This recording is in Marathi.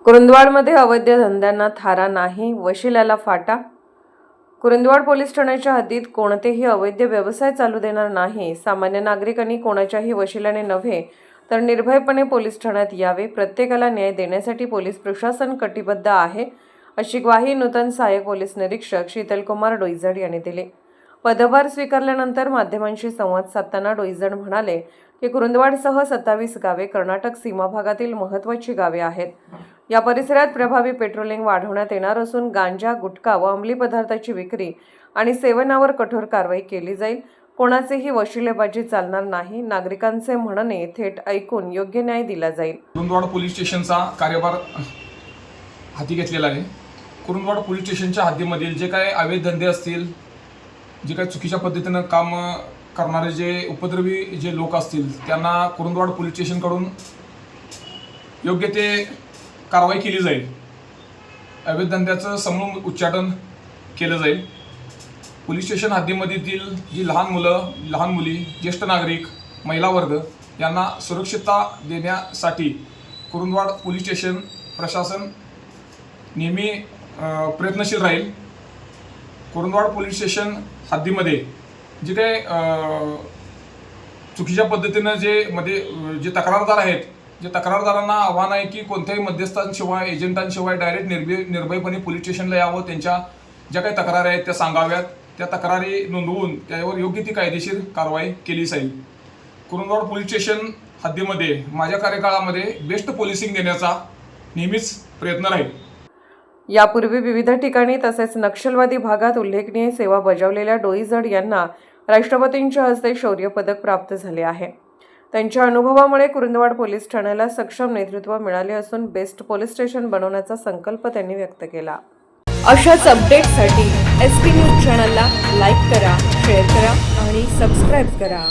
कुरुंदवाडमध्ये अवैध धंद्यांना थारा नाही, वशिल्याला फाटा. कुरुंदवाड पोलीस ठाण्याच्या हद्दीत कोणतेही अवैध व्यवसाय चालू देणार नाही. सामान्य नागरिकांनी कोणाच्याही वशिल्याने नव्हे तर निर्भयपणे पोलीस ठाण्यात यावे. प्रत्येकाला न्याय देण्यासाठी पोलीस प्रशासन कटिबद्ध आहे, अशी ग्वाही नूतन सहाय्यक पोलीस निरीक्षक शीतलकुमार डोईजड यांनी दिली. पदभार स्वीकारल्यानंतर माध्यमांशी संवाद साधताना डोईजड म्हणाले की कुरुंदवाडसह 27 गावे कर्नाटक सीमा भागातील महत्त्वाची गावे आहेत. या परिसरात प्रभावी पेट्रोलिंग वाढवण्यात येणार असून गांजा, गुटखा व अंमली पदार्थाची विक्री आणि सेवनावर कठोर कारवाई केली जाईल. कोणाचेही वशिलेबाजी चालणार नाही. नागरिकांचे म्हणणे थेट ऐकून योग्य न्याय दिला जाईल. कुरुंदवाड पोलीस स्टेशनचा कार्यभार हाती घेतलेला आहे. कुरुंदवाड पोलीस स्टेशनच्या हद्दीमधील जे काही अवैध धंदे असतील, जे काही चुकीच्या पद्धतीनं काम करणारे जे उपद्रवी जे लोक असतील, त्यांना कुरुंदवाड पोलीस स्टेशनकडून योग्य ते कारवाई केली जाईल. अवैध धंद्याचं समूळ उच्चाटन केलं जाईल. पोलीस स्टेशन हद्दीमधील जी लहान मुलं, लहान मुली, ज्येष्ठ नागरिक, महिला वर्ग यांना सुरक्षितता देण्यासाठी कुरुंदवाड पोलीस स्टेशन प्रशासन नेहमी प्रयत्नशील राहील. कुरुंदवाड पोलीस स्टेशन हद्दीमध्ये जे काही चुकीच्या पद्धतीनं जे तक्रारदार आहेत, जे तक्रारदारांना आव्हान आहे की कोणत्याही मध्यस्थांशिवाय, एजंटांशिवाय डायरेक्ट निर्भयपणे पोलीस स्टेशनला यावं. त्यांच्या ज्या काही तक्रारी आहेत त्या सांगाव्यात. त्या तक्रारी नोंदवून त्यावर योग्य ती कायदेशीर कारवाई केली जाईल. कुरुंदवाड पोलीस स्टेशन हद्दीमध्ये माझ्या कार्यकाळामध्ये बेस्ट पोलिसिंग देण्याचा नेहमीच प्रयत्न राहील. यापूर्वी विविध ठिकाणी तसेच नक्षलवादी भागात उल्लेखनीय सेवा बजावलेल्या डोईजड यांना राष्ट्रपतींच्या हस्ते शौर्य पदक प्राप्त झाले आहे. त्यांच्या अनुभवामुळे कुरुंदवाड पोलीस ठाण्याला सक्षम नेतृत्व मिळाले असून बेस्ट पोलीस स्टेशन बनवण्याचा संकल्प त्यांनी व्यक्त केला. अशाच अपडेट्ससाठी SP न्यूज चॅनलला लाईक करा, शेअर करा आणि सबस्क्राईब करा.